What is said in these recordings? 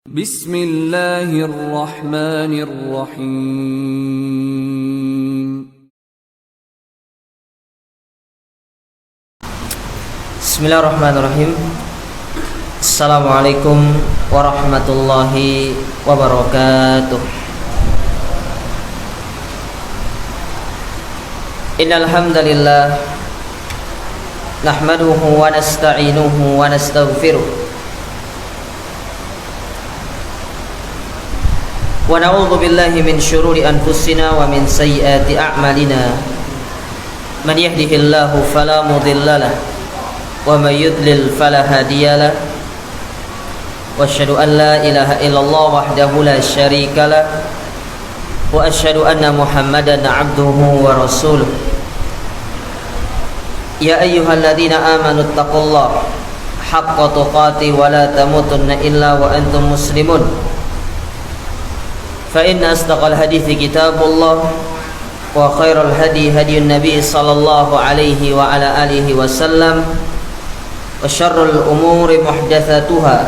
Bismillahirrahmanirrahim. Bismillahirrahmanirrahim. Assalamualaikum warahmatullahi wabarakatuh. Innal hamdalillah nahmaduhu wa nasta'inuhu wa nastaghfiruh wa na'udzu billahi min syururi anfusina wa min sayyiati a'malina. Man yahdihillahu fala mudhillalah wa may yudlil fala hadiyalah. Wa asyhadu an la ilaha illallah wahdahu la syarikalah wa asyhadu anna Muhammadan 'abduhu wa rasuluh. Ya ayyuhalladzina amanu taqullaha haqqa tuqatih wa la tamutunna illa wa antum muslimun. Fa inna asdaqal hadithi kitabullah wa khairal hadi hadiyun nabi sallallahu alaihi wa ala alihi wasallam wa syarrul umuri muhdatsatuha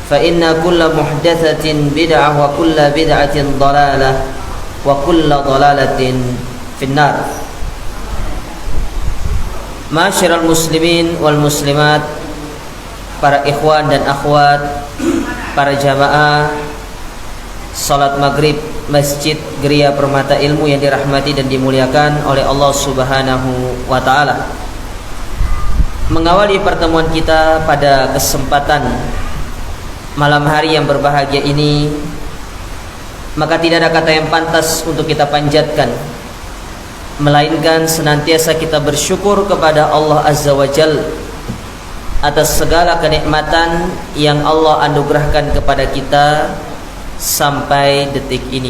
fa inna kulla muhdatsatin bid'ah wa kulla bid'atin dhalalah wa kulla dhalalatin finnar. Ma'asyiral muslimin wal muslimat, para ikhwan dan akhwat, para jamaah salat maghrib Masjid Geria Permata Ilmu yang dirahmati dan dimuliakan oleh Allah Subhanahu wa ta'ala. Mengawali pertemuan kita pada kesempatan malam hari yang berbahagia ini, maka tidak ada kata yang pantas untuk kita panjatkan melainkan senantiasa kita bersyukur kepada Allah Azza wa Jalla atas segala kenikmatan yang Allah anugerahkan kepada kita sampai detik ini.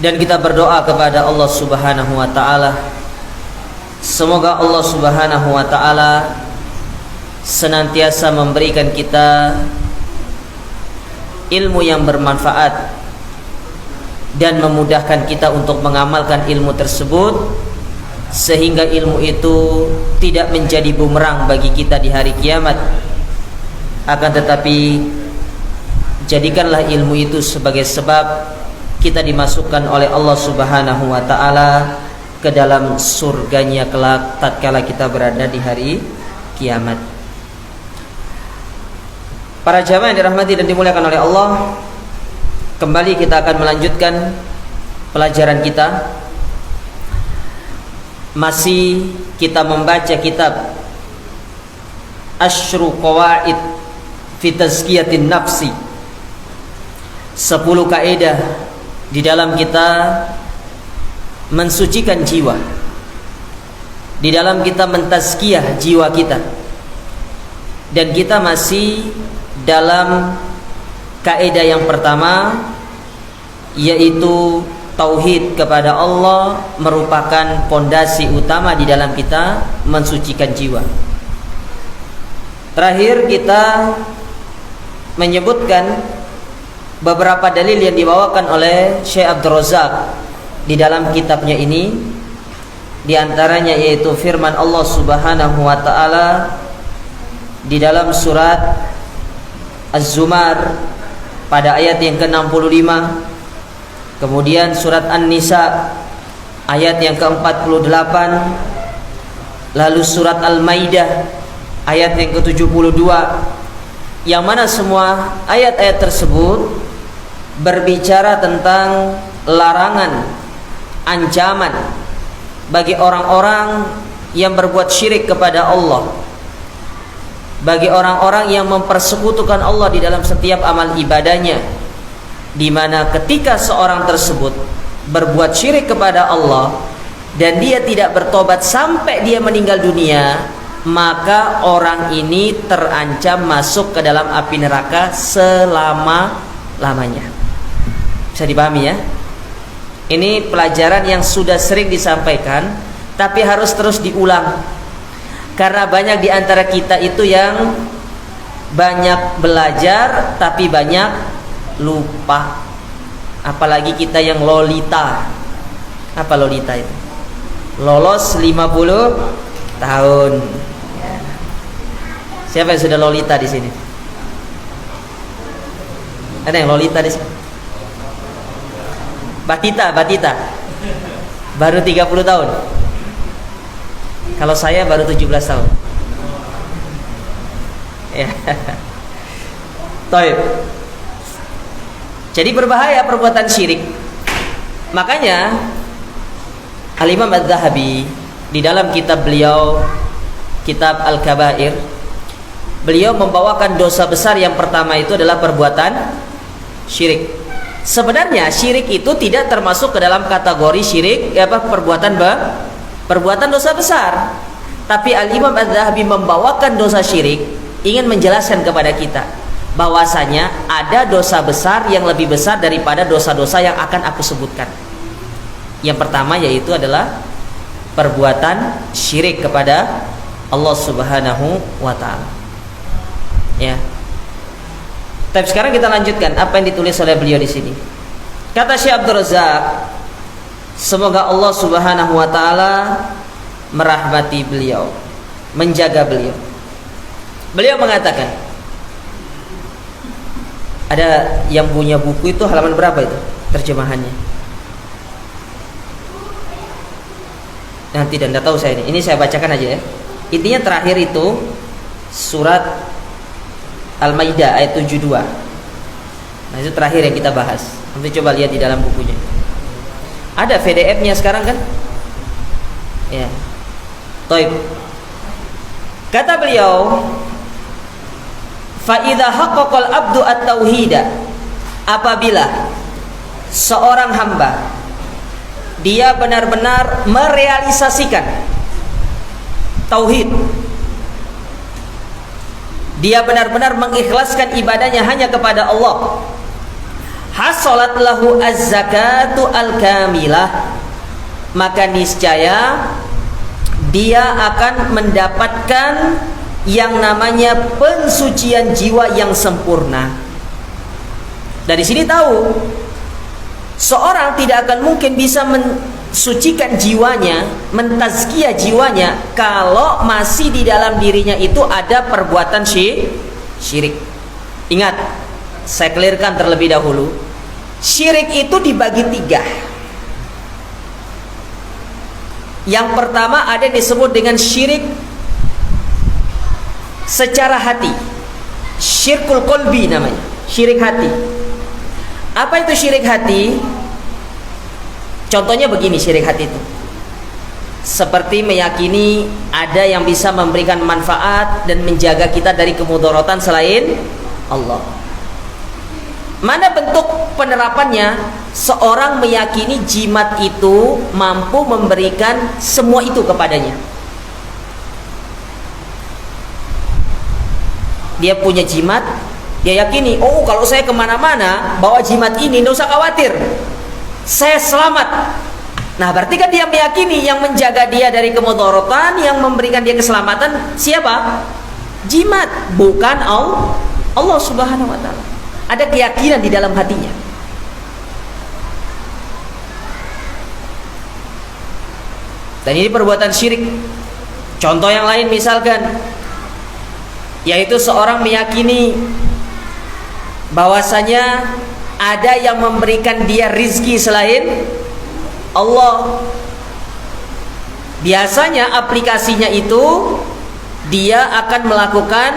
Dan kita berdoa kepada Allah Subhanahu wa ta'ala, semoga Allah Subhanahu wa ta'ala senantiasa memberikan kita ilmu yang bermanfaat dan memudahkan kita untuk mengamalkan ilmu tersebut, sehingga ilmu itu tidak menjadi bumerang bagi kita di hari kiamat. Akan tetapi jadikanlah ilmu itu sebagai sebab kita dimasukkan oleh Allah Subhanahu wa ta'ala ke dalam surganya kelak tatkala kita berada di hari kiamat. Para jamaah yang dirahmati dan dimuliakan oleh Allah, kembali kita akan melanjutkan pelajaran kita. Masih kita membaca kitab Asyru Qawaid fi Tazkiyatin Nafsi, 10 kaidah di dalam kita mensucikan jiwa, di dalam kita mentazkiyah jiwa kita. Dan kita masih dalam kaidah yang pertama, yaitu tauhid kepada Allah merupakan pondasi utama di dalam kita mensucikan jiwa. Terakhir kita menyebutkan beberapa dalil yang dibawakan oleh Syekh Abdul Razak di dalam kitabnya ini. Di antaranya yaitu firman Allah Subhanahu wa ta'ala di dalam surat Az-Zumar pada ayat yang ke-65, kemudian surat An-Nisa ayat yang ke-48, lalu surat Al-Maidah ayat yang ke-72, yang mana semua ayat-ayat tersebut berbicara tentang larangan, ancaman bagi orang-orang yang berbuat syirik kepada Allah, bagi orang-orang yang mempersekutukan Allah di dalam setiap amal ibadahnya, di mana ketika seorang tersebut berbuat syirik kepada Allah dan dia tidak bertobat sampai dia meninggal dunia, maka orang ini terancam masuk ke dalam api neraka selama-lamanya. Bisa dipahami ya? Ini pelajaran yang sudah sering disampaikan, tapi harus terus diulang, karena banyak di antara kita itu yang banyak belajar tapi banyak lupa. Apalagi kita yang lolita. Apa lolita itu? Lolos 50 tahun. Siapa yang sudah lolita di sini? Ada yang Lolita di sini? Batita baru 30 tahun. Kalau saya baru 17 tahun. Ya. Taib. Jadi berbahaya perbuatan syirik. Makanya Al-Imam Adz-Dzahabi di dalam kitab beliau, kitab Al-Kabair, beliau membawakan dosa besar yang pertama itu adalah perbuatan syirik. Sebenarnya syirik itu tidak termasuk ke dalam kategori syirik perbuatan dosa besar. Tapi Al-Imam Adz-Dzahabi membawakan dosa syirik ingin menjelaskan kepada kita bahwasanya ada dosa besar yang lebih besar daripada dosa-dosa yang akan aku sebutkan. Yang pertama yaitu adalah perbuatan syirik kepada Allah Subhanahu wa taala. Ya. Tapi sekarang kita lanjutkan apa yang ditulis oleh beliau di sini. Kata Syekh Abdul Razak, semoga Allah Subhanahu wa taala merahmati beliau, menjaga beliau. Beliau mengatakan, ada yang punya buku itu halaman berapa itu terjemahannya? Nanti dan tidak tahu saya ini. Ini saya bacakan aja ya. Intinya terakhir itu surat Al-Maidah ayat 72. Nah, itu terakhir yang kita bahas. Nanti coba lihat di dalam bukunya. Ada PDF-nya sekarang kan? Ya. Taib. Kata beliau, fa idza haqqaqal abdu at-tauhida, apabila seorang hamba dia benar-benar merealisasikan tauhid, dia benar-benar mengikhlaskan ibadahnya hanya kepada Allah, hasalat lahu az-zakatu al-kamilah, maka niscaya dia akan mendapatkan yang namanya pensucian jiwa yang sempurna. Dari sini tahu seorang tidak akan mungkin bisa mensucikan jiwanya, mentazkiyah jiwanya kalau masih di dalam dirinya itu ada perbuatan syirik. Ingat, saya clearkan terlebih dahulu, syirik itu dibagi 3. Yang pertama ada yang disebut dengan syirik secara hati, syirkul qalbi namanya, syirik hati. Apa itu syirik hati? Contohnya begini, syirik hati itu seperti meyakini ada yang bisa memberikan manfaat dan menjaga kita dari kemudaratan selain Allah. Mana bentuk penerapannya? Seorang meyakini jimat itu mampu memberikan semua itu kepadanya. Dia punya jimat, dia yakini, oh kalau saya kemana-mana bawa jimat ini, tidak usah khawatir, saya selamat. Nah berarti kan dia meyakini yang menjaga dia dari kemudaratan, yang memberikan dia keselamatan siapa? Jimat, bukan Allah Subhanahu wa taala. Ada keyakinan di dalam hatinya. Dan ini perbuatan syirik. Contoh yang lain misalkan, yaitu seorang meyakini bahwasanya ada yang memberikan dia rizki selain Allah. Biasanya aplikasinya itu dia akan melakukan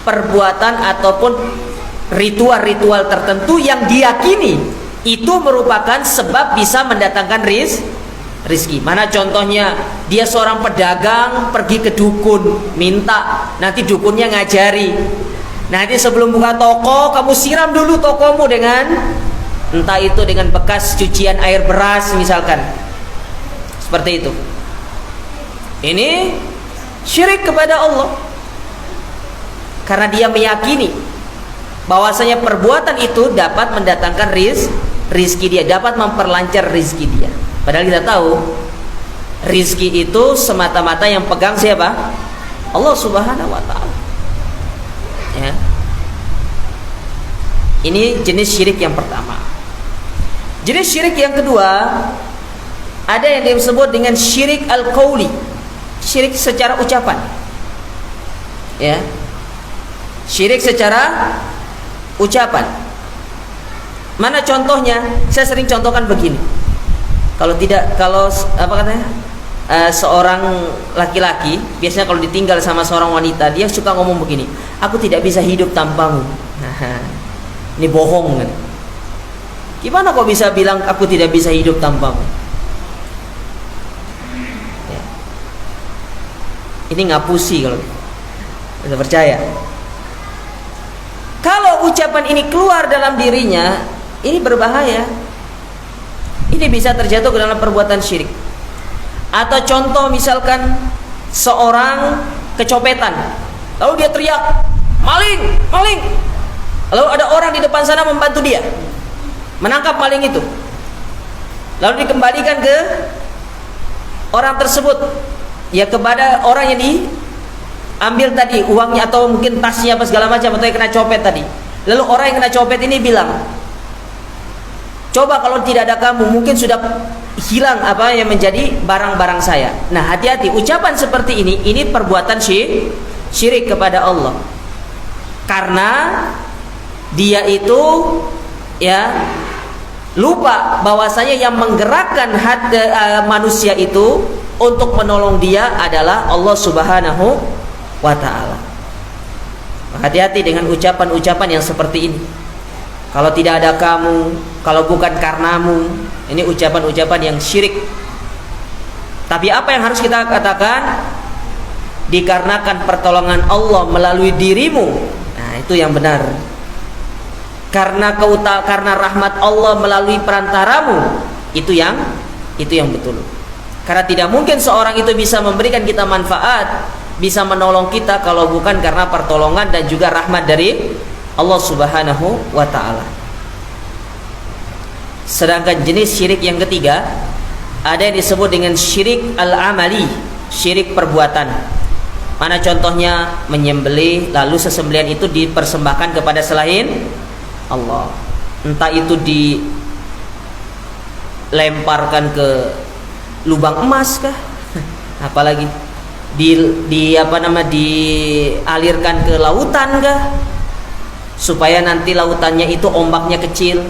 perbuatan ataupun ritual-ritual tertentu yang diyakini itu merupakan sebab bisa mendatangkan rizki. Mana contohnya? Dia seorang pedagang pergi ke dukun, minta nanti dukunnya ngajari, nanti sebelum buka toko kamu siram dulu tokomu dengan entah itu dengan bekas cucian air beras misalkan, seperti itu. Ini syirik kepada Allah karena dia meyakini bahwasanya perbuatan itu dapat mendatangkan rizki dia, dapat memperlancar rizki dia. Padahal kita tahu rizki itu semata-mata yang pegang siapa? Allah Subhanahu wa taala. Ya. Ini jenis syirik yang pertama. Jenis syirik yang kedua ada yang disebut dengan syirik al-qauli, syirik secara ucapan. Ya. Syirik secara ucapan. Mana contohnya? Saya sering contohkan begini. Kalau apa katanya? Seorang laki-laki biasanya kalau ditinggal sama seorang wanita, dia suka ngomong begini, aku tidak bisa hidup tanpamu. Ini bohong kan? Gimana kok bisa bilang aku tidak bisa hidup tanpamu? Ya. Ini ngapusi kalau bisa percaya. Kalau ucapan ini keluar dalam dirinya, ini berbahaya. Ini bisa terjatuh ke dalam perbuatan syirik. Atau contoh misalkan seorang kecopetan, lalu dia teriak, maling, maling. Lalu ada orang di depan sana membantu dia menangkap maling itu. Lalu dikembalikan ke orang tersebut, ya kepada orang yang diambil tadi uangnya atau mungkin tasnya apa segala macam, atau yang kena copet tadi. Lalu orang yang kena copet ini bilang, coba kalau tidak ada kamu mungkin sudah hilang apa yang menjadi barang-barang saya. Nah, hati-hati, ucapan seperti ini perbuatan syirik kepada Allah. Karena dia itu ya lupa bahwasanya yang menggerakkan hati manusia itu untuk menolong dia adalah Allah Subhanahu wa ta'ala. Hati-hati dengan ucapan-ucapan yang seperti ini. Kalau tidak ada kamu, kalau bukan karenamu, ini ucapan-ucapan yang syirik. Tapi apa yang harus kita katakan? Dikarenakan pertolongan Allah melalui dirimu. Nah, itu yang benar. Karena rahmat Allah melalui perantaramu, itu yang betul. Karena tidak mungkin seorang itu bisa memberikan kita manfaat, bisa menolong kita kalau bukan karena pertolongan dan juga rahmat dari Allah Subhanahu wa ta'ala. Sedangkan jenis syirik yang ketiga, ada yang disebut dengan syirik al-amali, syirik perbuatan. Mana contohnya? Menyembelih lalu sesembelihan itu dipersembahkan kepada selain Allah. Entah itu dilemparkan ke lubang emas kah? Apalagi dialirkan ke lautan kah? Supaya nanti lautannya itu ombaknya kecil.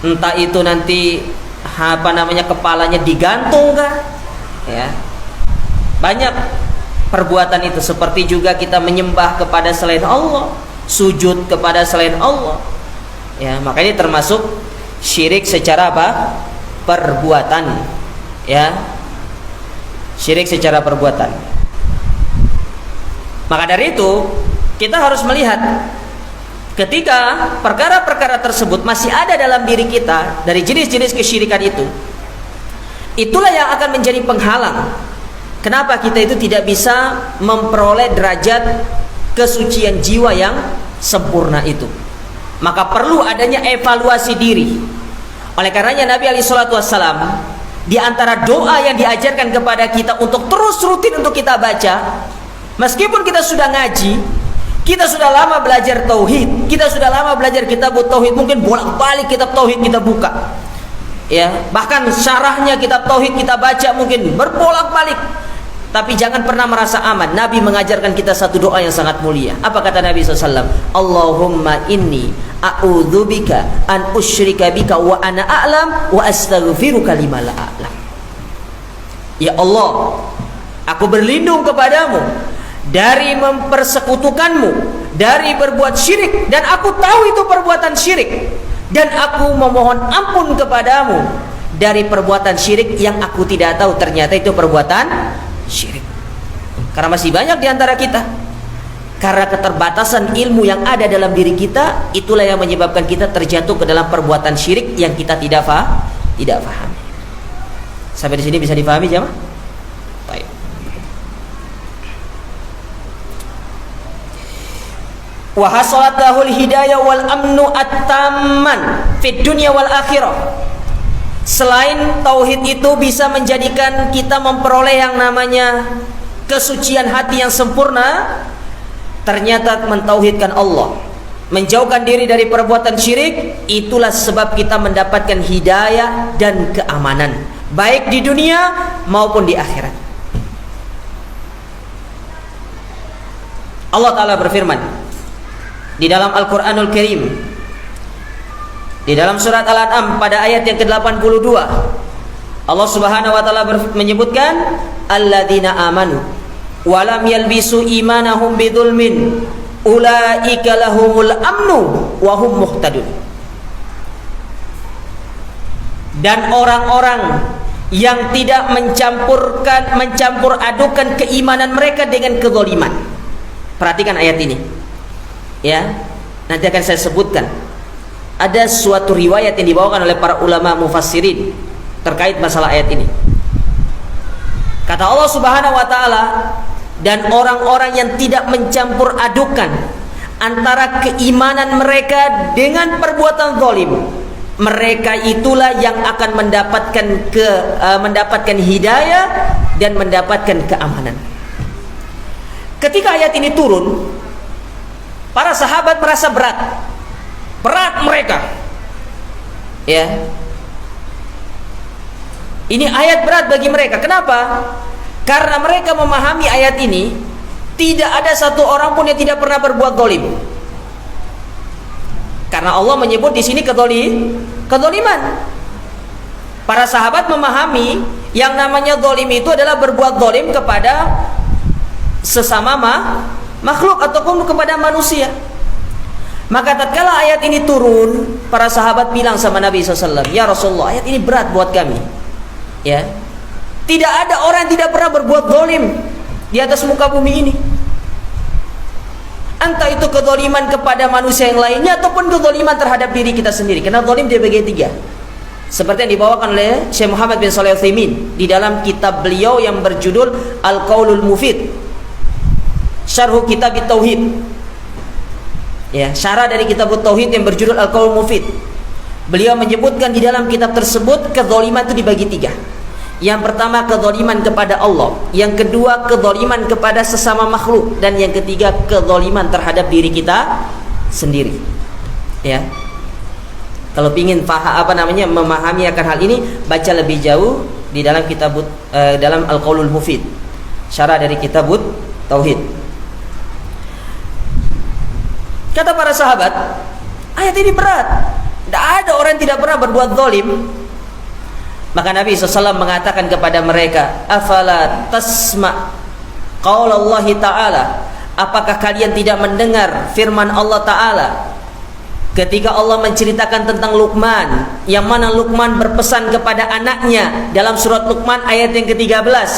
Entah itu nanti kepalanya digantung kah? Ya. Banyak perbuatan itu, seperti juga kita menyembah kepada selain Allah, sujud kepada selain Allah. Ya, maka ini termasuk syirik secara apa? Perbuatan. Ya. Syirik secara perbuatan. Maka dari itu kita harus melihat ketika perkara-perkara tersebut masih ada dalam diri kita dari jenis-jenis kesyirikan itu, itulah yang akan menjadi penghalang kenapa kita itu tidak bisa memperoleh derajat kesucian jiwa yang sempurna itu. Maka perlu adanya evaluasi diri. Oleh karenanya Nabi SAW di antara doa yang diajarkan kepada kita untuk terus rutin untuk kita baca, meskipun kita sudah ngaji, kita sudah lama belajar tauhid, kita sudah lama belajar kitab tauhid, mungkin bolak-balik kitab tauhid kita buka, ya, bahkan syarahnya kitab tauhid kita baca mungkin berbolak-balik, tapi jangan pernah merasa aman. Nabi mengajarkan kita satu doa yang sangat mulia. Apa kata Nabi SAW? Allahumma inni a'udzubika an usyrika bika wa ana a'lam wa astaghfiruka lima la a'lam. Ya Allah, aku berlindung kepadamu dari mempersekutukanmu, dari berbuat syirik, dan aku tahu itu perbuatan syirik, dan aku memohon ampun kepadamu dari perbuatan syirik yang aku tidak tahu ternyata itu perbuatan syirik. Karena masih banyak di antara kita, karena keterbatasan ilmu yang ada dalam diri kita, itulah yang menyebabkan kita terjatuh ke dalam perbuatan syirik yang kita tidak pahami. Sampai di sini bisa dipahami jemaah? Baik. Wa hasalat lahul hidayah wal amnu at-tamman fid dunya wal akhirah. Selain tauhid itu bisa menjadikan kita memperoleh yang namanya kesucian hati yang sempurna, ternyata mentauhidkan Allah, menjauhkan diri dari perbuatan syirik, itulah sebab kita mendapatkan hidayah dan keamanan baik di dunia maupun di akhirat. Allah Ta'ala berfirman, di dalam Al-Qur'anul Karim. Di dalam surat Al-An'am pada ayat yang ke-82, Allah Subhanahu wa taala menyebutkan alladzina amanu wa lam yalbisu imanahum bidzulmin ulaika lahumul amnu wa hum muhtadun. Dan orang-orang yang tidak mencampur adukan keimanan mereka dengan kezaliman. Perhatikan ayat ini. Ya, nanti akan saya sebutkan. Ada suatu riwayat yang dibawakan oleh para ulama mufassirin terkait masalah ayat ini. Kata Allah Subhanahu wa taala, dan orang-orang yang tidak mencampur adukan antara keimanan mereka dengan perbuatan zalim, mereka itulah yang akan mendapatkan hidayah dan mendapatkan keamanan. Ketika ayat ini turun, para sahabat merasa berat mereka. Ya. Ini ayat berat bagi mereka. Kenapa? Karena mereka memahami ayat ini, tidak ada satu orang pun yang tidak pernah berbuat zalim. Karena Allah menyebut di sini kezaliman. Para sahabat memahami yang namanya zalim itu adalah berbuat zalim kepada sesama makhluk ataupun kepada manusia. Maka tatkala ayat ini turun, para sahabat bilang sama Nabi SAW, ya Rasulullah, ayat ini berat buat kami. Ya, tidak ada orang yang tidak pernah berbuat zalim di atas muka bumi ini. Entah itu kezaliman kepada manusia yang lainnya ataupun kezaliman terhadap diri kita sendiri. Karena zalim dia bagi tiga. Seperti yang dibawakan oleh Syekh Muhammad bin Shalih Al-Utsaimin di dalam kitab beliau yang berjudul Al-Qaulul Mufid, Syarhu Kitab Tauhid. Ya, syarah dari kitab Tauhid yang berjudul Al-Qaulul Mufid. Beliau menyebutkan di dalam kitab tersebut kezaliman itu dibagi tiga. Yang pertama kezaliman kepada Allah, yang kedua kezaliman kepada sesama makhluk, dan yang ketiga kezaliman terhadap diri kita sendiri. Ya. Kalau ingin memahami akan hal ini, baca lebih jauh di dalam kitab dalam Al-Qaulul Mufid, syarah dari kitab Tauhid. Kata para sahabat, ayat ini berat. Tidak ada orang yang tidak pernah berbuat zalim. Maka Nabi SAW mengatakan kepada mereka, afala tasma' qaulullah ta'ala, apakah kalian tidak mendengar firman Allah Ta'ala ketika Allah menceritakan tentang Luqman, yang mana Luqman berpesan kepada anaknya dalam surat Luqman ayat yang ke-13.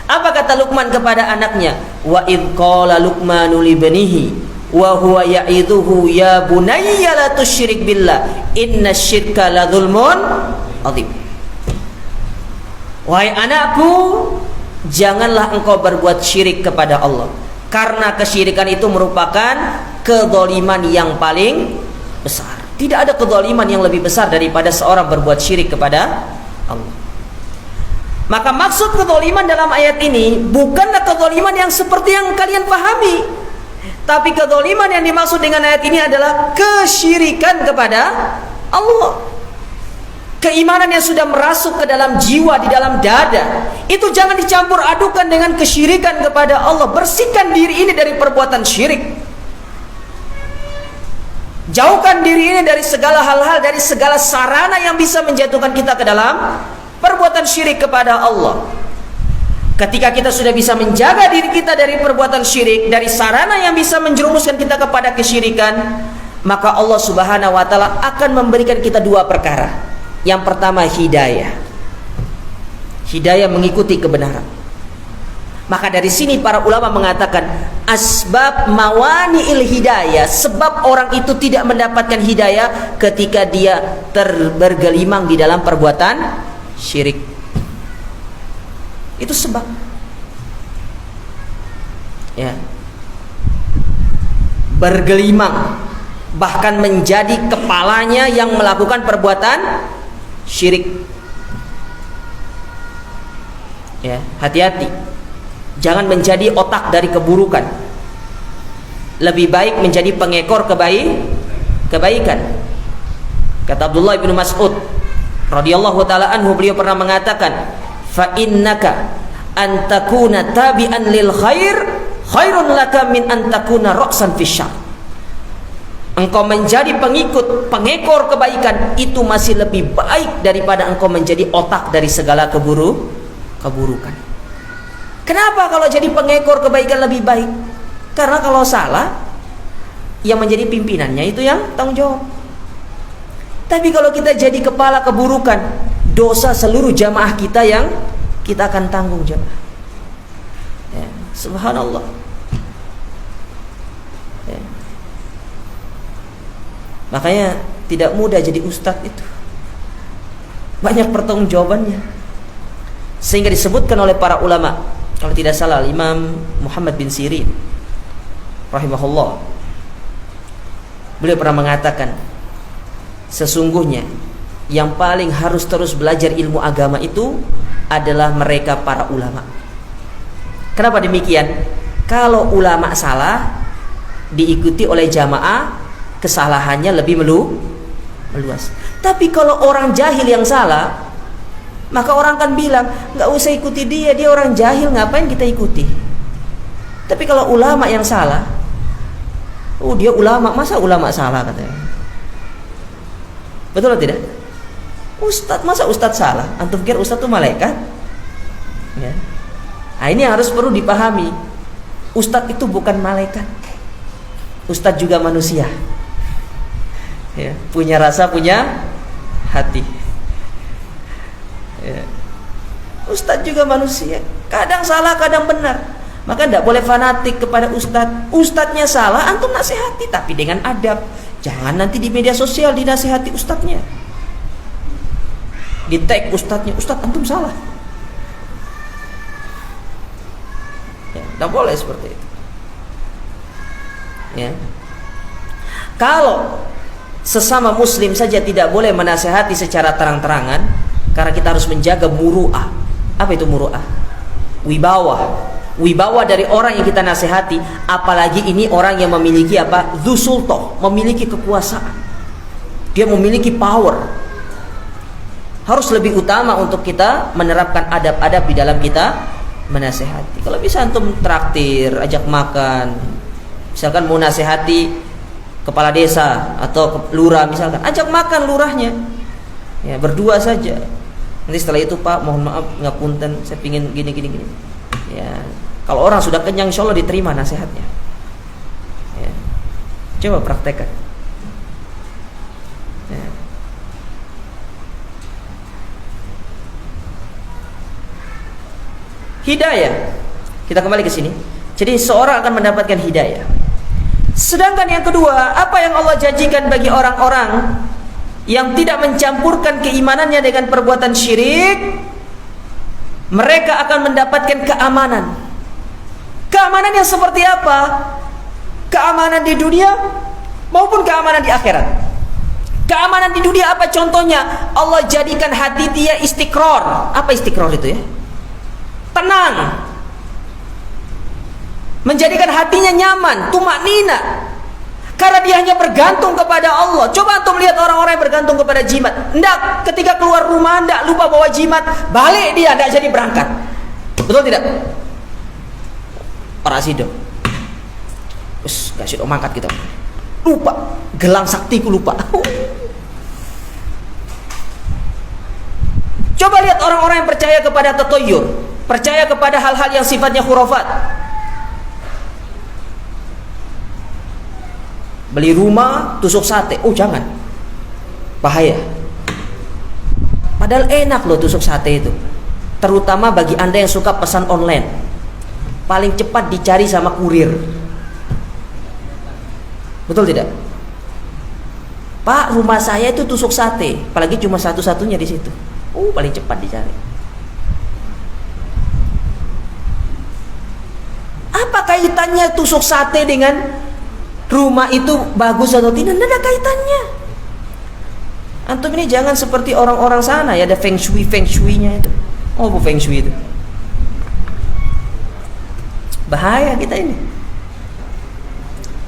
Apa kata Luqman kepada anaknya? Wa idh qala Luqmanu li banihi wa huwa ya'idhuhu ya bunayya la tusyrik billah innasyirka la dzulmun adzim. Wahai anakku, janganlah engkau berbuat syirik kepada Allah, karena kesyirikan itu merupakan kezaliman yang paling besar. Tidak ada kezaliman yang lebih besar daripada seorang berbuat syirik kepada Allah. Maka maksud kezaliman dalam ayat ini bukanlah kezaliman yang seperti yang kalian pahami, tapi kezaliman yang dimaksud dengan ayat ini adalah kesyirikan kepada Allah. Keimanan yang sudah merasuk ke dalam jiwa, di dalam dada, itu jangan dicampur adukan dengan kesyirikan kepada Allah. Bersihkan diri ini dari perbuatan syirik. Jauhkan diri ini dari segala hal-hal, dari segala sarana yang bisa menjatuhkan kita ke dalam perbuatan syirik kepada Allah. Ketika kita sudah bisa menjaga diri kita dari perbuatan syirik, dari sarana yang bisa menjerumuskan kita kepada kesyirikan, maka Allah Subhanahu wa taala akan memberikan kita dua perkara. Yang pertama, hidayah. Hidayah mengikuti kebenaran. Maka dari sini para ulama mengatakan asbab mawani'il hidayah, sebab orang itu tidak mendapatkan hidayah ketika dia bergelimang di dalam perbuatan syirik. Itu sebab. Ya. Bergelimang, bahkan menjadi kepalanya yang melakukan perbuatan syirik. Ya, hati-hati. Jangan menjadi otak dari keburukan. Lebih baik menjadi pengekor kebaikan. Kata Abdullah bin Mas'ud radhiyallahu taala anhu, beliau pernah mengatakan, "Fa innaka an takuna tabi'an lil khair khairun laka min an takuna ra'san fisyar." engkau menjadi pengikut, pengekor kebaikan, itu masih lebih baik daripada engkau menjadi otak dari segala keburukan. Kenapa kalau jadi pengekor kebaikan lebih baik? Karena kalau salah, yang menjadi pimpinannya itu yang tanggung jawab. Tapi kalau kita jadi kepala keburukan, dosa seluruh jamaah kita yang kita akan tanggung jawab. Ya, subhanallah. Ya. Makanya tidak mudah jadi ustadz itu. Banyak pertanggungjawabannya. Sehingga disebutkan oleh para ulama, kalau tidak salah Imam Muhammad bin Sirin rahimahullah, beliau pernah mengatakan, sesungguhnya yang paling harus terus belajar ilmu agama itu adalah mereka para ulama. Kenapa demikian? Kalau ulama salah, diikuti oleh jamaah, kesalahannya lebih meluas. Tapi kalau orang jahil yang salah, maka orang akan bilang, nggak usah ikuti dia orang jahil, ngapain kita ikuti. Tapi kalau ulama yang salah, dia ulama, masa ulama salah katanya. Betul atau tidak? Ustadz, masa ustadz salah? Antum pikir ustadz itu malaikat? Ya. Nah, ini yang harus perlu dipahami. Ustadz itu bukan malaikat. Ustadz juga manusia. Ya, punya rasa, punya hati. Ya. Ustadz juga manusia. Kadang salah, kadang benar. Maka tidak boleh fanatik kepada ustadz. Ustadznya salah, antum nasihati, tapi dengan adab. Jangan nanti di media sosial dinasihati ustadznya, di tag ustadznya, ustadz antum salah. Ya, tidak boleh seperti itu. Ya. Kalau sesama muslim saja tidak boleh menasihati secara terang-terangan, karena kita harus menjaga muru'ah. Apa itu muru'ah? Wibawa dari orang yang kita nasihati, apalagi ini orang yang memiliki apa? Dzusultoh, memiliki kekuasaan. Dia memiliki power. Harus lebih utama untuk kita menerapkan adab-adab di dalam kita menasihati. Kalau bisa antum traktir, ajak makan. Misalkan mau nasihati kepala desa atau lurah, misalkan ajak makan lurahnya. Ya, berdua saja. Nanti setelah itu, Pak, mohon maaf ngapunten, saya pingin gini. Ya, kalau orang sudah kenyang, insya Allah diterima nasihatnya. Ya. Coba praktekkan. Ya. Hidayah. Kita kembali ke sini. Jadi seorang akan mendapatkan hidayah. Sedangkan yang kedua, apa yang Allah janjikan bagi orang-orang yang tidak mencampurkan keimanannya dengan perbuatan syirik? Mereka akan mendapatkan keamanan. Keamanan yang seperti apa? Keamanan di dunia maupun keamanan di akhirat. Keamanan di dunia apa contohnya? Allah jadikan hati dia istiqrar. Apa istiqrar itu ya? Tenang. Menjadikan hatinya nyaman, tumaknina. Karena dia hanya bergantung kepada Allah. Coba antum lihat orang-orang yang bergantung kepada jimat. Ndak, ketika keluar rumah ndak lupa bawa jimat, balik dia ndak jadi berangkat. Betul tidak? Para sido. Wes, gak sido mangkat kita. Lupa, gelang saktiku lupa. Coba lihat orang-orang yang percaya kepada tatoyur, percaya kepada hal-hal yang sifatnya khurafat. Beli rumah, tusuk sate. Oh jangan, bahaya. Padahal enak loh tusuk sate itu. Terutama bagi anda yang suka pesan online. Paling cepat dicari sama kurir. Betul tidak? Pak, rumah saya itu tusuk sate. Apalagi cuma satu-satunya di situ. Paling cepat dicari. Apa kaitannya tusuk sate dengan rumah itu bagus atau tidak? Tidak ada kaitannya. Antum ini jangan seperti orang-orang sana ya, ada feng shui-nya itu. Bu feng shui itu. Bahaya kita ini.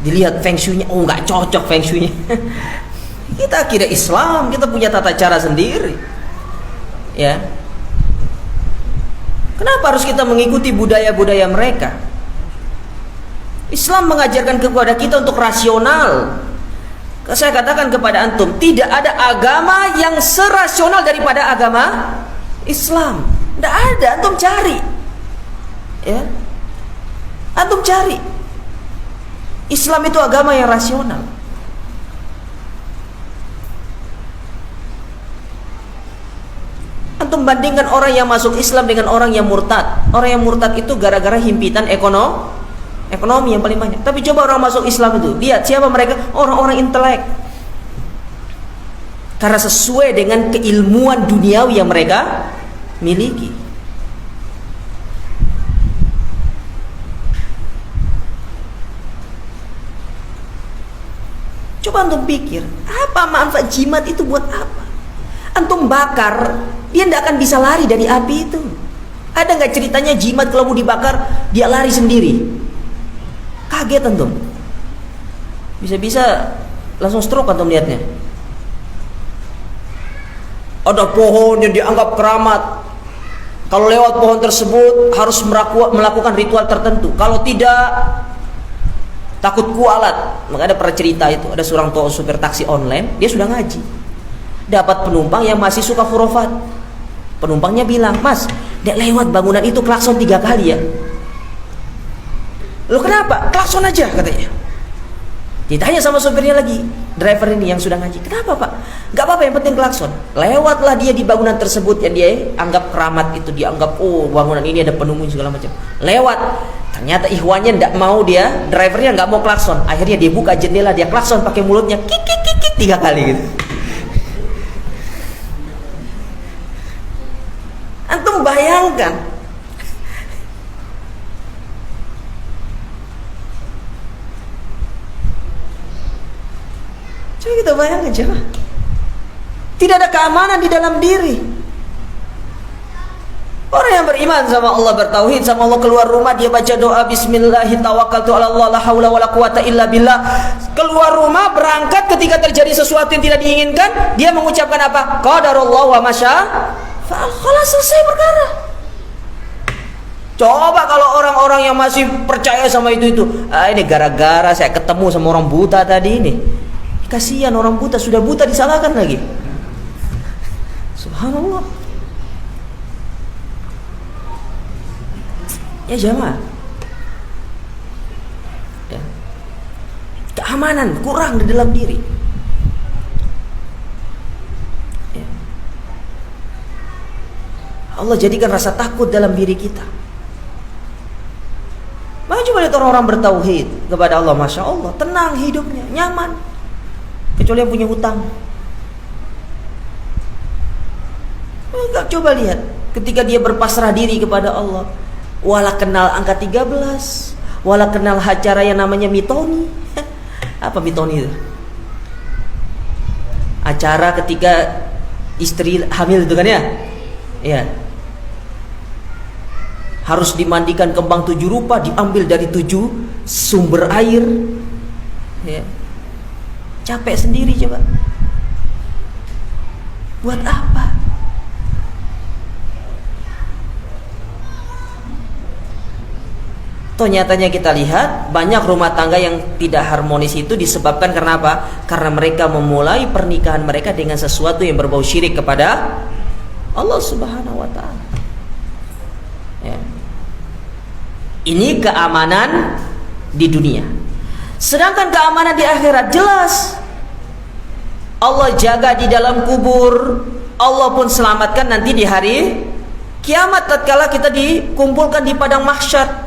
Dilihat feng shui-nya, nggak cocok feng shui-nya. Kita kira Islam, kita punya tata cara sendiri. Ya. Kenapa harus kita mengikuti budaya-budaya mereka? Islam mengajarkan kepada kita untuk rasional. Saya katakan kepada antum, tidak ada agama yang serasional daripada agama Islam. Tidak ada, antum cari. Ya. Antum cari. Islam itu agama yang rasional. Antum bandingkan orang yang masuk Islam dengan orang yang murtad. Orang yang murtad itu gara-gara himpitan ekonomi yang paling banyak. Tapi coba orang masuk Islam itu, lihat siapa mereka, orang-orang intelek. Karena sesuai dengan keilmuan duniawi yang mereka miliki. Coba antum pikir, apa manfaat jimat itu buat apa? Antum bakar, dia tidak akan bisa lari dari api itu. Ada nggak ceritanya jimat kalau mau dibakar dia lari sendiri? Kaget antum. Bisa-bisa langsung stroke antum lihatnya. Ada pohon yang dianggap keramat. Kalau lewat pohon tersebut harus melakukan ritual tertentu. Kalau tidak, takut kualat. Maka ada pernah cerita itu, ada seorang supir taksi online, dia sudah ngaji. Dapat penumpang yang masih suka khurafat. Penumpangnya bilang, "Mas, dia lewat bangunan itu klakson 3 kali ya." "Loh kenapa?" "Klakson aja," katanya. Ditanya sama sopirnya lagi, driver ini yang sudah ngaji, "Kenapa Pak?" "Gak apa-apa, yang penting klakson." Lewatlah dia di bangunan tersebut yang dia anggap keramat itu, dianggap bangunan ini ada penunggu segala macam. Lewat, ternyata ikhwannya tidak mau dia, drivernya nggak mau klakson. Akhirnya dia buka jendela, dia klakson pakai mulutnya, kik kik kik kik 3 kali gitu. Antum bayangkan. Coba kita bayangkan, coba. Tidak ada keamanan di dalam diri. Orang yang beriman sama Allah, bertauhid sama Allah, keluar rumah dia baca doa bismillahirrahmanirrahim tawakkaltu 'ala Allah la haula wala quwata illa billah. Keluar rumah, berangkat, ketika terjadi sesuatu yang tidak diinginkan, dia mengucapkan apa? Qadarullah wa masya fa'al. Khalas, selesai perkara. Coba kalau orang-orang yang masih percaya sama itu, ini gara-gara saya ketemu sama orang buta tadi ini. Kasihan orang buta, sudah buta disalahkan lagi. Subhanallah. Ya jamaah. Ya. Keamanan kurang di dalam diri. Ya. Allah jadikan rasa takut dalam diri kita. Maka coba lihat orang-orang bertauhid kepada Allah, masya Allah, tenang hidupnya, nyaman. Kecuali yang punya hutang. Enggak, coba lihat ketika dia berpasrah diri kepada Allah. Wala kenal angka 13, wala kenal acara yang namanya mitoni. Apa mitoni itu? Acara ketika istri hamil itu kan ya? Iya. Harus dimandikan kembang 7 rupa, diambil dari 7 sumber air. Ya. Capek sendiri coba. Buat apa? Toh nyatanya kita lihat banyak rumah tangga yang tidak harmonis itu disebabkan karena apa? Karena mereka memulai pernikahan mereka dengan sesuatu yang berbau syirik kepada Allah Subhanahu wa ta'ala. Ya. Ini keamanan di dunia. Sedangkan keamanan di akhirat jelas. Allah jaga di dalam kubur, Allah pun selamatkan nanti di hari kiamat tatkala kita dikumpulkan di padang mahsyar.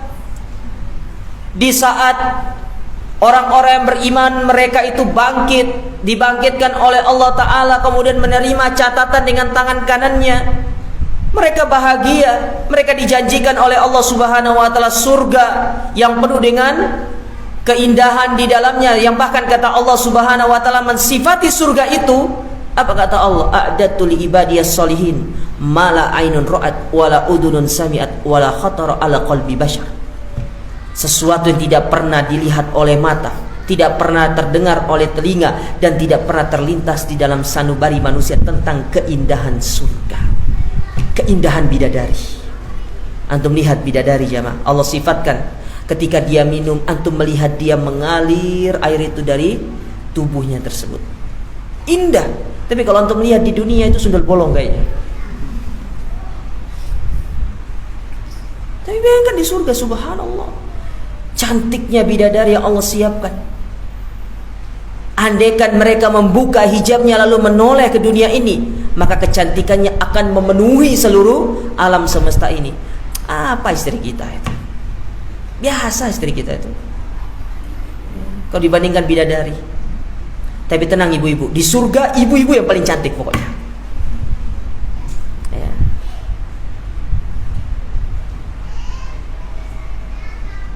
Di saat orang-orang yang beriman mereka itu dibangkitkan oleh Allah Ta'ala, kemudian menerima catatan dengan tangan kanannya. Mereka bahagia, mereka dijanjikan oleh Allah Subhanahu wa ta'ala surga yang penuh dengan keindahan di dalamnya, yang bahkan kata Allah Subhanahu wa ta'ala mensifati surga itu, apa kata Allah? A'dadtu li ibadiyas sholihin mala ainun ra'at wala udunun sami'at wala khatara ala qalbi bashar. Sesuatu yang tidak pernah dilihat oleh mata, tidak pernah terdengar oleh telinga, dan tidak pernah terlintas di dalam sanubari manusia tentang keindahan surga, keindahan bidadari. Antum lihat bidadari jamaah, Allah sifatkan ketika dia minum, antum melihat dia mengalir air itu dari tubuhnya tersebut. Indah. Tapi kalau antum lihat di dunia itu sundal bolong kayaknya. Tapi bayangkan di surga, subhanallah, cantiknya bidadari yang Allah siapkan. Andaikan mereka membuka hijabnya lalu menoleh ke dunia ini, maka kecantikannya akan memenuhi seluruh alam semesta ini. Apa istri kita itu? Biasa istri kita itu. Kalau dibandingkan bidadari. Tapi tenang ibu-ibu, di surga ibu-ibu yang paling cantik pokoknya. Ya.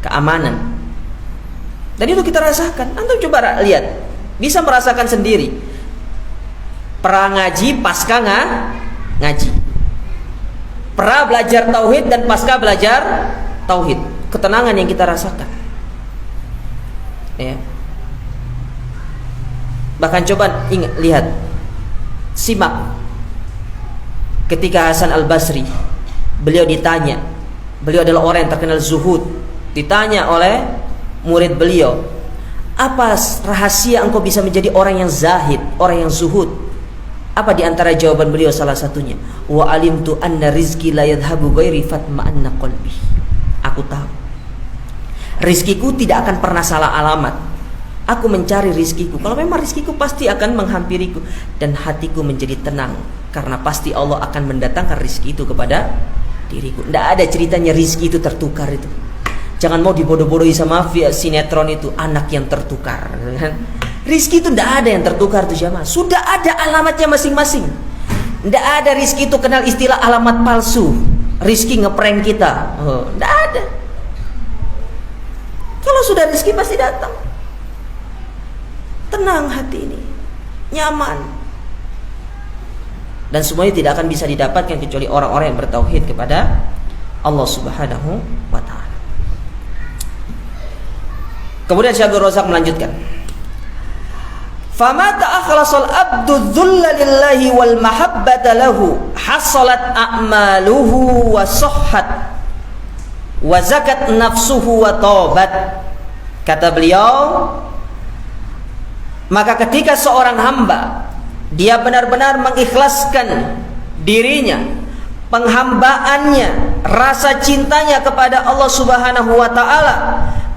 Keamanan. Dan itu kita rasakan. Antum coba lihat, bisa merasakan sendiri. Pra ngaji, pasca ngaji. Pra belajar tauhid dan pasca belajar tauhid. Ketenangan yang kita rasakan. Ya. Bahkan coba ingat, lihat, simak ketika Hasan Al-Basri, beliau ditanya, beliau adalah orang yang terkenal zuhud, ditanya oleh murid beliau, apa rahasia engkau bisa menjadi orang yang zahid, orang yang zuhud? Apa di antara jawaban beliau? Salah satunya, wa alimtu anna rizki la yadhhabu ghairi fatma'anna qalbi. Aku tahu rizkiku tidak akan pernah salah alamat. Aku mencari rizkiku, kalau memang rizkiku pasti akan menghampiriku, dan hatiku menjadi tenang karena pasti Allah akan mendatangkan rizki itu kepada diriku. Tidak ada ceritanya rizki itu tertukar itu. Jangan mau dibodoh-bodohi sama sinetron itu, anak yang tertukar. Rizki itu tidak ada yang tertukar tuh jamaah. Sudah ada alamatnya masing-masing. Tidak ada rizki itu kenal istilah alamat palsu. Rizki ngeprank kita. Tidak ada. Kalau sudah rizki pasti datang. Tenang hati ini, nyaman. Dan semuanya tidak akan bisa didapatkan kecuali orang-orang yang bertauhid kepada Allah Subhanahu wa ta'ala. Kemudian Syekh Abdul Razak melanjutkan, famata akhlasal abdu dhulla lillahi wal mahabbata lahu hasalat a'maluhu wa sahhat wa zakat nafsuhu wa taubat. Kata beliau, maka ketika seorang hamba dia benar-benar mengikhlaskan dirinya, penghambaannya, rasa cintanya kepada Allah Subhanahu wa ta'ala,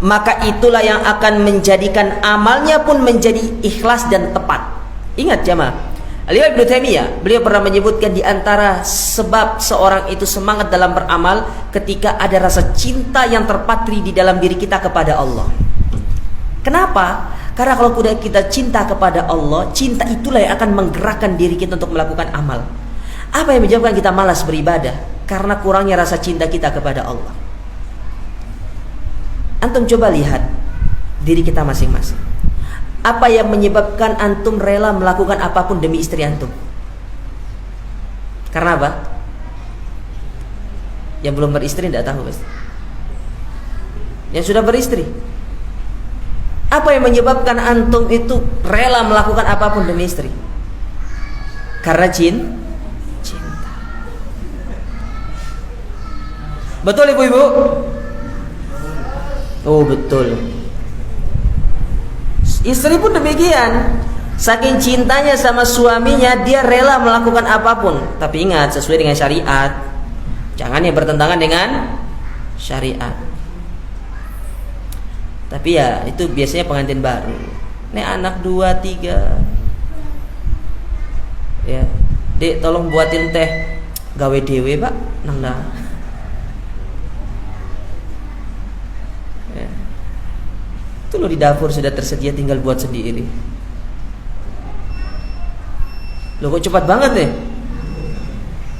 maka itulah yang akan menjadikan amalnya pun menjadi ikhlas dan tepat. Ingat jemaah, Al-Imam Ibnu Taimiyah, beliau pernah menyebutkan di antara sebab seorang itu semangat dalam beramal ketika ada rasa cinta yang terpatri di dalam diri kita kepada Allah. Kenapa? Karena kalau kita cinta kepada Allah, cinta itulah yang akan menggerakkan diri kita untuk melakukan amal. Apa yang menyebabkan kita malas beribadah? Karena kurangnya rasa cinta kita kepada Allah. Antum coba lihat diri kita masing-masing. Apa yang menyebabkan antum rela melakukan apapun demi istri antum? Karena apa? Yang belum beristri tidak tahu pasti. Yang sudah beristri, apa yang menyebabkan antum itu rela melakukan apapun demi istri? Karena cinta. Betul ibu-ibu? Oh betul. Istri pun demikian. Saking cintanya sama suaminya, dia rela melakukan apapun. Tapi ingat, sesuai dengan syariat. Jangan yang bertentangan dengan syariat. Tapi ya itu biasanya pengantin baru. Nih anak 2, 3. Ya, Dek tolong buatin teh gawe dewe pak. Nang ya. Itu loh di dapur sudah tersedia, tinggal buat sendiri. Loh kok cepat banget nih?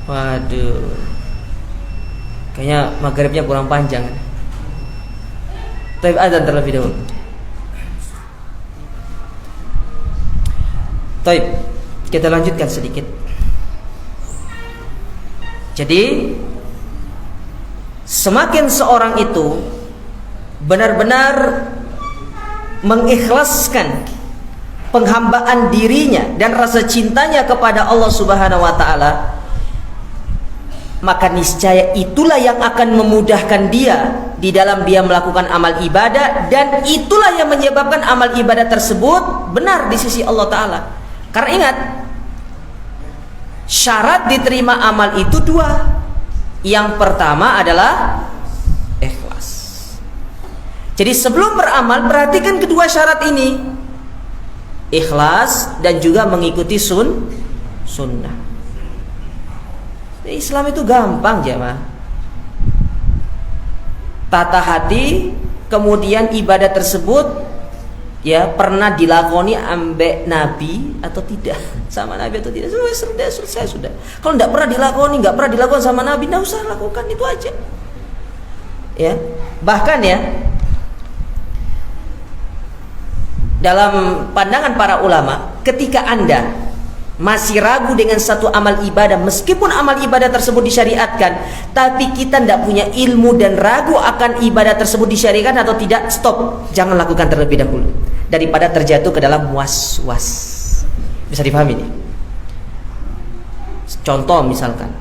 Waduh, kayaknya maghribnya kurang panjang. Tapi azan terlebih dahulu. Baik, kita lanjutkan sedikit. Jadi semakin seorang itu benar-benar mengikhlaskan penghambaan dirinya dan rasa cintanya kepada Allah Subhanahu wa ta'ala, maka niscaya itulah yang akan memudahkan dia di dalam dia melakukan amal ibadah, dan itulah yang menyebabkan amal ibadah tersebut benar di sisi Allah Ta'ala. Karena ingat, syarat diterima amal itu dua. Yang pertama adalah ikhlas. Jadi sebelum beramal, perhatikan kedua syarat ini, ikhlas dan juga mengikuti sunnah. Islam itu gampang, jemaah. Tata hati, kemudian ibadah tersebut ya pernah dilakoni ambek Nabi atau tidak, sama Nabi atau tidak, selesai sudah. Kalau nggak pernah dilakukan sama Nabi, nggak usah lakukan, itu aja. Ya, bahkan ya dalam pandangan para ulama, ketika Anda masih ragu dengan satu amal ibadah, meskipun amal ibadah tersebut disyariatkan, tapi kita tidak punya ilmu dan ragu akan ibadah tersebut disyariatkan atau tidak, stop, jangan lakukan terlebih dahulu, daripada terjatuh ke dalam was-was. Bisa dipahami nih? Contoh misalkan,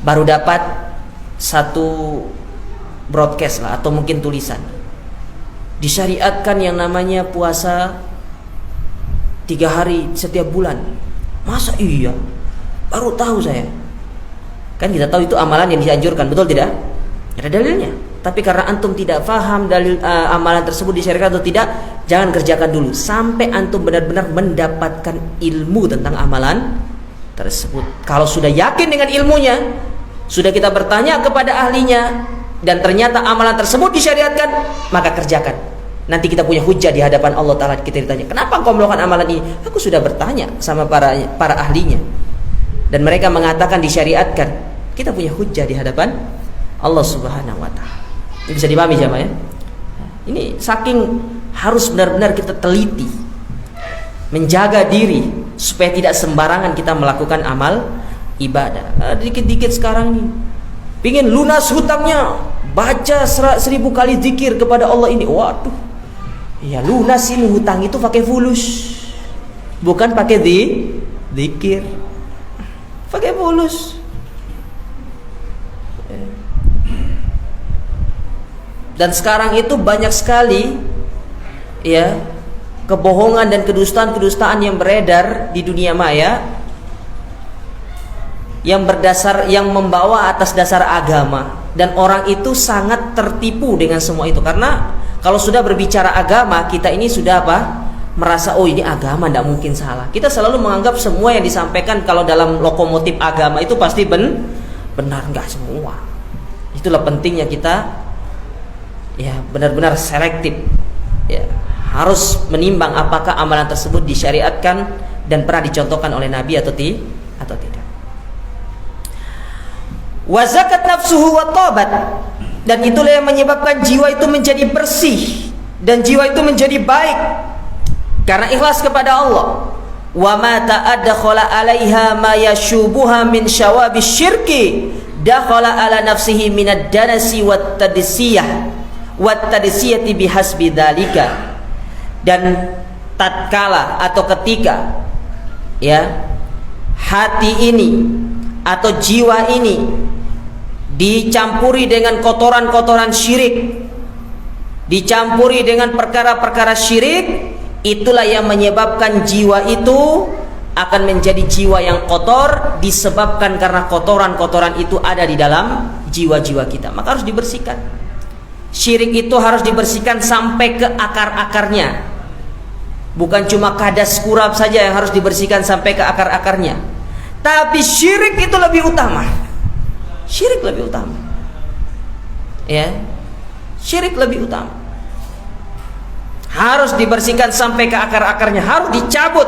baru dapat satu broadcast lah, atau mungkin tulisan, disyariatkan yang namanya puasa 3 hari setiap bulan. Masa iya? Baru tahu saya. Kan kita tahu itu amalan yang dianjurkan, betul tidak? Ada dalilnya. Tapi karena antum tidak faham dalil amalan tersebut disyariatkan atau tidak, jangan kerjakan dulu sampai antum benar-benar mendapatkan ilmu tentang amalan tersebut. Kalau sudah yakin dengan ilmunya, sudah kita bertanya kepada ahlinya, dan ternyata amalan tersebut disyariatkan, maka kerjakan. Nanti kita punya hujah di hadapan Allah Ta'ala. Kita ditanya, kenapa engkau melakukan amalan ini? Aku sudah bertanya sama para ahlinya, dan mereka mengatakan disyariatkan. Kita punya hujah di hadapan Allah Subhanahu wa Ta'ala. Ini bisa dipahami jamaah ya? Ini saking harus benar-benar kita teliti, menjaga diri supaya tidak sembarangan kita melakukan amal ibadah. Dikit-dikit sekarang nih pingin lunas hutangnya, baca 1000 kali zikir kepada Allah ini. Waduh, ya lunasin hutang itu pakai fulus, bukan pakai zikir. Pakai fulus. Dan sekarang itu banyak sekali ya kebohongan dan kedustaan yang beredar di dunia maya, yang membawa atas dasar agama, dan orang itu sangat tertipu dengan semua itu. Karena kalau sudah berbicara agama, kita ini sudah merasa, oh ini agama, tidak mungkin salah. Kita selalu menganggap semua yang disampaikan kalau dalam lokomotif agama itu pasti benar. Enggak semua. Itulah pentingnya kita ya benar-benar selektif ya, harus menimbang apakah amalan tersebut disyariatkan dan pernah dicontohkan oleh Nabi atau tidak. Wa zakat nafsuhu wa tabat, dan itulah yang menyebabkan jiwa itu menjadi bersih dan jiwa itu menjadi baik karena ikhlas kepada Allah. Wa ma ta'adkhala 'alaiha ma yashubuha min syawabis syirki dakhala 'ala nafsihi minad danasi wat tadsiyah wat tadisiyati bihasbi dzalika. Dan tatkala atau ketika ya hati ini atau jiwa ini dicampuri dengan kotoran-kotoran syirik, dicampuri dengan perkara-perkara syirik, itulah yang menyebabkan jiwa itu akan menjadi jiwa yang kotor, disebabkan karena kotoran-kotoran itu ada di dalam jiwa-jiwa kita. Maka harus dibersihkan. Syirik itu harus dibersihkan sampai ke akar-akarnya. Bukan cuma kadas kurap saja yang harus dibersihkan sampai ke akar-akarnya, tapi syirik itu lebih utama. Syirik lebih utama. Ya, syirik lebih utama. Harus dibersihkan sampai ke akar-akarnya, harus dicabut.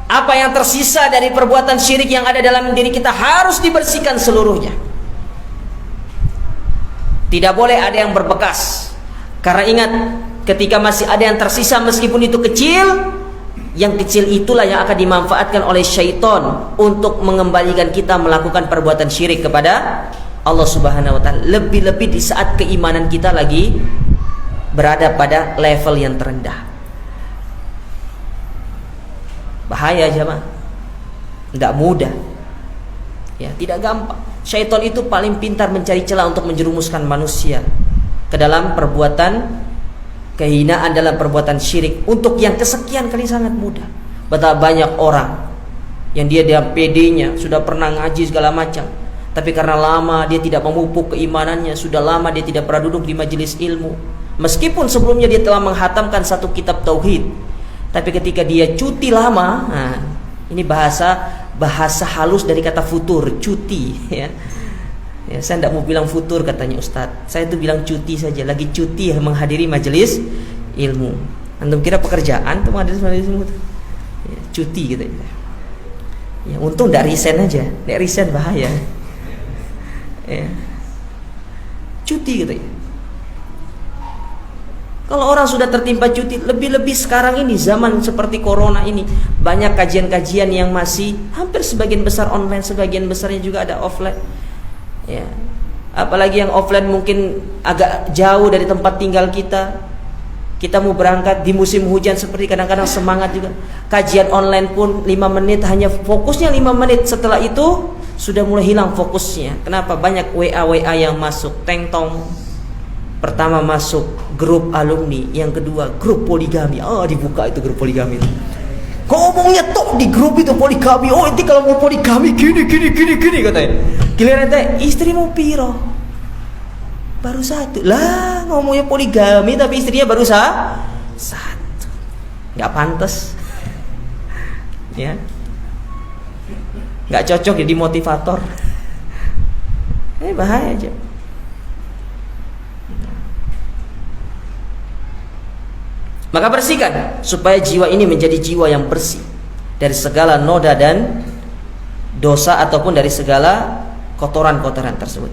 Apa yang tersisa dari perbuatan syirik yang ada dalam diri kita harus dibersihkan seluruhnya. Tidak boleh ada yang berbekas. Karena ingat, ketika masih ada yang tersisa meskipun itu kecil, yang kecil itulah yang akan dimanfaatkan oleh syaitan untuk mengembalikan kita melakukan perbuatan syirik kepada Allah Subhanahu wa Ta'ala. Lebih-lebih di saat keimanan kita lagi berada pada level yang terendah. Bahaya jemaah. Tidak mudah. Ya, tidak gampang. Syaitan itu paling pintar mencari celah untuk menjerumuskan manusia ke dalam perbuatan kehinaan, dalam perbuatan syirik. Untuk yang kesekian kali sangat mudah. Betapa banyak orang yang dia PD-nya sudah pernah ngaji segala macam, tapi karena lama dia tidak memupuk keimanannya, sudah lama dia tidak pernah duduk di majelis ilmu, meskipun sebelumnya dia telah menghatamkan satu kitab tauhid, tapi ketika dia cuti lama, nah, ini bahasa halus dari kata futur, cuti, ya. Ya, saya tidak mau bilang futur katanya Ustadz, saya itu bilang cuti saja, lagi cuti menghadiri majelis ilmu. Antum kira pekerjaan tuh menghadiri majelis ilmu tuh? Ya, cuti gitu ya. Ya, untung tidak resign aja, tidak resign bahaya. Ya. Cuti gitu ya. Kalau orang sudah tertimpa cuti, lebih-lebih sekarang ini zaman seperti corona ini, banyak kajian-kajian yang masih hampir sebagian besar online, sebagian besarnya juga ada offline. Ya. Apalagi yang offline mungkin agak jauh dari tempat tinggal kita. Kita mau berangkat di musim hujan seperti kadang-kadang semangat juga. Kajian online pun 5 menit, hanya fokusnya 5 menit. Setelah itu sudah mulai hilang fokusnya. Kenapa? Banyak WA yang masuk, teng-tong. Pertama masuk grup alumni, yang kedua grup poligami. Dibuka itu grup poligami. Ngomongnya tok di grup itu poligami. Nanti kalau mau poligami gini katanya. Giliran teh istri mau piro? Baru satu lah, ngomongnya poligami tapi istrinya baru satu, nggak pantas, ya, nggak cocok jadi motivator, bahaya aja. Maka bersihkan supaya jiwa ini menjadi jiwa yang bersih dari segala noda dan dosa ataupun dari segala kotoran-kotoran tersebut.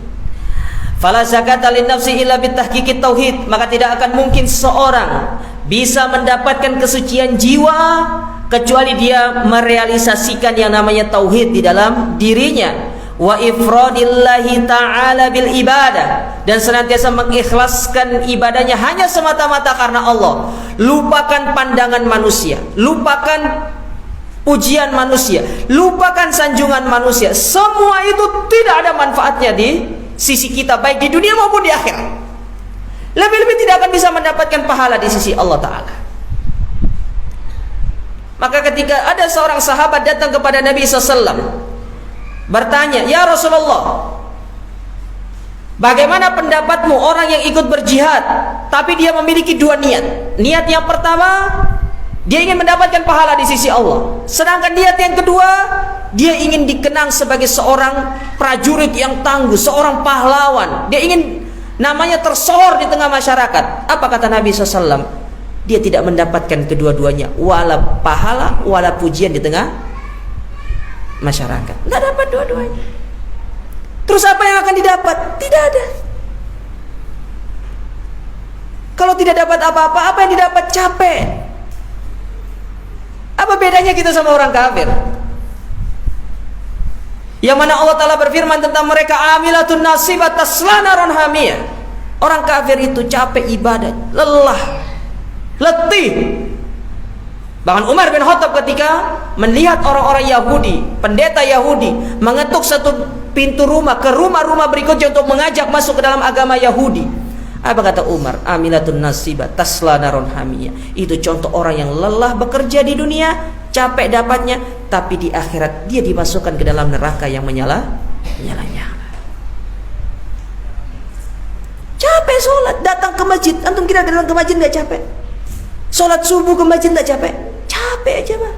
Fala zakata lin nafsi illa bitahqiqit tauhid, maka tidak akan mungkin seorang bisa mendapatkan kesucian jiwa kecuali dia merealisasikan yang namanya tauhid di dalam dirinya, wa ifradillahi ta'ala bil ibadah, dan senantiasa mengikhlaskan ibadahnya hanya semata-mata karena Allah. Lupakan pandangan manusia, lupakan pujian manusia, lupakan sanjungan manusia. Semua itu tidak ada manfaatnya di sisi kita, baik di dunia maupun di akhirat. Lebih-lebih tidak akan bisa mendapatkan pahala di sisi Allah Ta'ala. Maka ketika ada seorang sahabat datang kepada Nabi SAW bertanya, "Ya Rasulullah, bagaimana pendapatmu orang yang ikut berjihad tapi dia memiliki dua niat? Niat yang pertama, dia ingin mendapatkan pahala di sisi Allah. Sedangkan niat yang kedua, dia ingin dikenang sebagai seorang prajurit yang tangguh, seorang pahlawan. Dia ingin namanya tersohor di tengah masyarakat." Apa kata Nabi SAW? Dia tidak mendapatkan kedua-duanya, wala pahala, wala pujian di tengah masyarakat. Tidak dapat dua-duanya. Terus apa yang akan didapat? Tidak ada. Kalau tidak dapat apa-apa, apa yang didapat? Capek. Apa bedanya kita sama orang kafir? Yang mana Allah Ta'ala berfirman tentang mereka, amilatun nasibat tasla naron hamiyah. Orang kafir itu capek ibadah, lelah, letih. Bahkan Umar bin Khattab ketika melihat orang-orang Yahudi, pendeta Yahudi mengetuk satu pintu rumah ke rumah-rumah berikutnya untuk mengajak masuk ke dalam agama Yahudi, apa kata Umar? Amilatun nasibat tasla naron hamiyah. Itu contoh orang yang lelah bekerja di dunia, capek dapatnya, tapi di akhirat dia dimasukkan ke dalam neraka yang menyala-nyala. Capek sholat, datang ke masjid. Antum kira datang ke masjid nggak capek? Sholat subuh ke masjid nggak capek? Capek aja mah.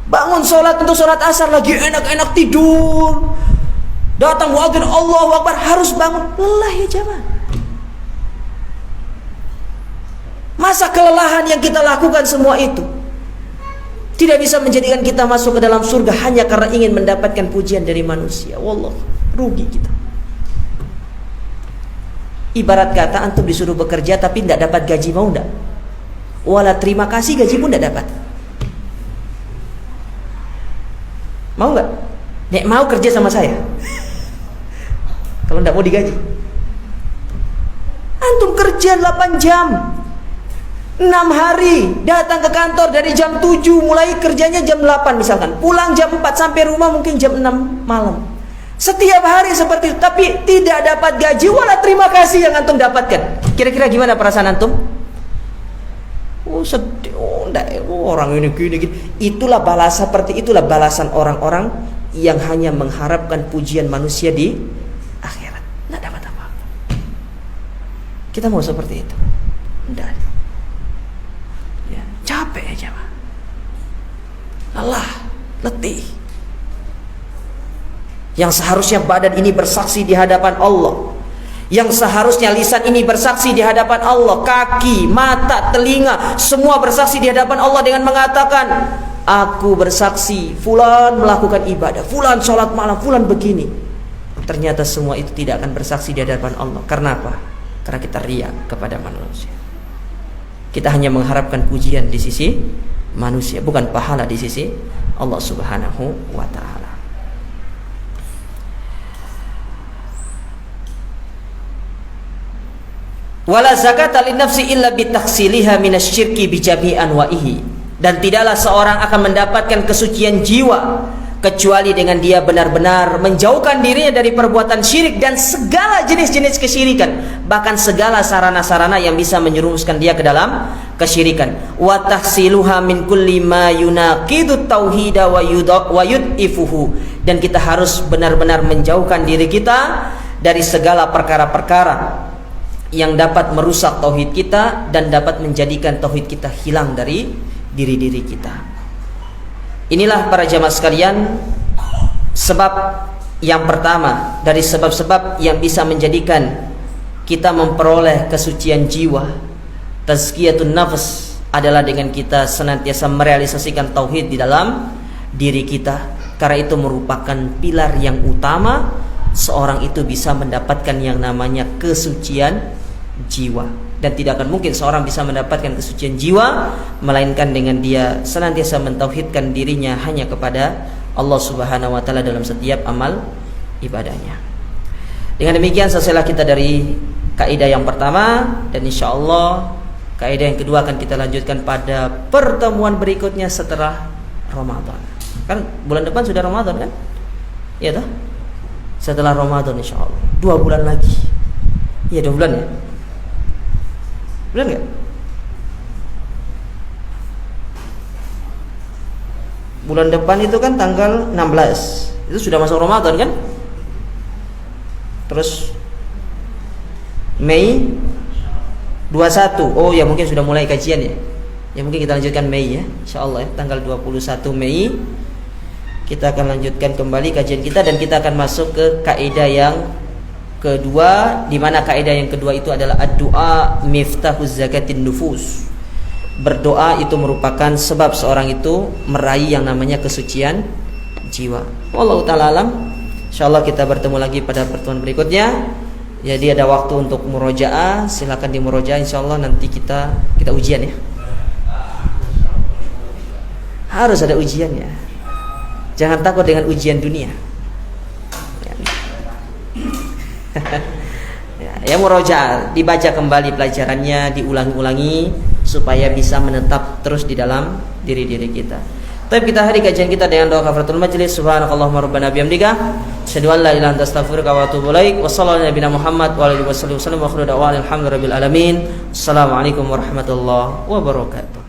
Bangun sholat untuk sholat asar lagi enak-enak tidur. Datang muadzin Allahu Akbar harus bangun, lelah ya jamaah. Masa kelelahan yang kita lakukan semua itu tidak bisa menjadikan kita masuk ke dalam surga hanya karena ingin mendapatkan pujian dari manusia. Wallah, rugi kita. Ibarat kata antum disuruh bekerja tapi tidak dapat gaji, mau enggak? Wala terima kasih gaji pun tidak dapat. Mau enggak? Nek mau kerja sama saya. Kalau tidak mau digaji. Antum kerja 8 jam 6 hari, datang ke kantor dari jam 7, mulai kerjanya jam 8 misalkan, pulang jam 4, sampai rumah mungkin jam 6 malam. Setiap hari seperti itu, tapi tidak dapat gaji wala terima kasih yang antum dapatkan. Kira-kira gimana perasaan antum? Oh sedih, orang ini gini. Itulah balasan, seperti itulah balasan orang-orang yang hanya mengharapkan pujian manusia di akhirat. Nggak dapat apa-apa. Kita mau seperti itu? Tidak. Ya, capek aja, Pak. Lelah, letih. Yang seharusnya badan ini bersaksi di hadapan Allah, yang seharusnya lisan ini bersaksi di hadapan Allah, kaki, mata, telinga, semua bersaksi di hadapan Allah dengan mengatakan, aku bersaksi fulan melakukan ibadah, fulan sholat malam, fulan begini. Ternyata semua itu tidak akan bersaksi di hadapan Allah. Karena apa? Karena kita riya kepada manusia. Kita hanya mengharapkan pujian di sisi manusia, bukan pahala di sisi Allah Subhanahu wa ta'ala. Wala zakata linnafsi illa bitaksiliha minasyirki bijami anwa'ihi. Dan tidaklah seorang akan mendapatkan kesucian jiwa kecuali dengan dia benar-benar menjauhkan dirinya dari perbuatan syirik dan segala jenis-jenis kesyirikan, bahkan segala sarana-sarana yang bisa menyerumuskan dia ke dalam kesyirikan. Wa tahsiluha min kulli ma yunaqidu tauhida wa yud'ifuhu. Dan kita harus benar-benar menjauhkan diri kita dari segala perkara-perkara yang dapat merusak tauhid kita dan dapat menjadikan tauhid kita hilang dari diri-diri kita. Inilah para jamaah sekalian sebab yang pertama dari sebab-sebab yang bisa menjadikan kita memperoleh kesucian jiwa. Tazkiyatun nafs adalah dengan kita senantiasa merealisasikan tauhid di dalam diri kita. Karena itu merupakan pilar yang utama seorang itu bisa mendapatkan yang namanya kesucian jiwa. Dan tidak akan mungkin seorang bisa mendapatkan kesucian jiwa melainkan dengan dia senantiasa mentauhidkan dirinya hanya kepada Allah Subhanahu wa ta'ala dalam setiap amal ibadahnya. Dengan demikian selesailah kita dari kaidah yang pertama, dan insyaallah kaidah yang kedua akan kita lanjutkan pada pertemuan berikutnya setelah Ramadan. Kan bulan depan sudah Ramadan kan? Iya toh? Setelah Ramadan insyaallah 2 bulan lagi. Iya 2 bulan ya? Bulan enggak? Bulan depan itu kan tanggal 16. Itu sudah masuk Ramadan kan? Terus Mei 21. Oh ya mungkin sudah mulai kajian ya. Ya mungkin kita lanjutkan Mei ya. Insyaallah ya, tanggal 21 Mei kita akan lanjutkan kembali kajian kita dan kita akan masuk ke kaidah yang kedua, di mana kaidah yang kedua itu adalah ad-du'a miftahuz zakatin nufus. Berdoa itu merupakan sebab seorang itu meraih yang namanya kesucian jiwa. Wallahu ta'ala alam. Insyaallah kita bertemu lagi pada pertemuan berikutnya. Jadi ada waktu untuk murojaah, silakan di murojaah, insyaallah nanti kita ujian ya. Harus ada ujian ya. Jangan takut dengan ujian dunia. Ya murojaah, dibaca kembali pelajarannya, diulangi-ulangi supaya bisa menetap terus di dalam diri-diri kita. Tapi kita hari kajian kita dengan doa kafaratul majlis. Subhanakallahumma rabbana bihamdika asyhadu an la ilaha illa anta astaghfiruka wa atubu ilaik. Wassallallahu ala nabiyina Muhammad wa alihi wasallam wa akhiru da'wana alhamdulillahi rabbil alamin. Assalamualaikum warahmatullahi wabarakatuh.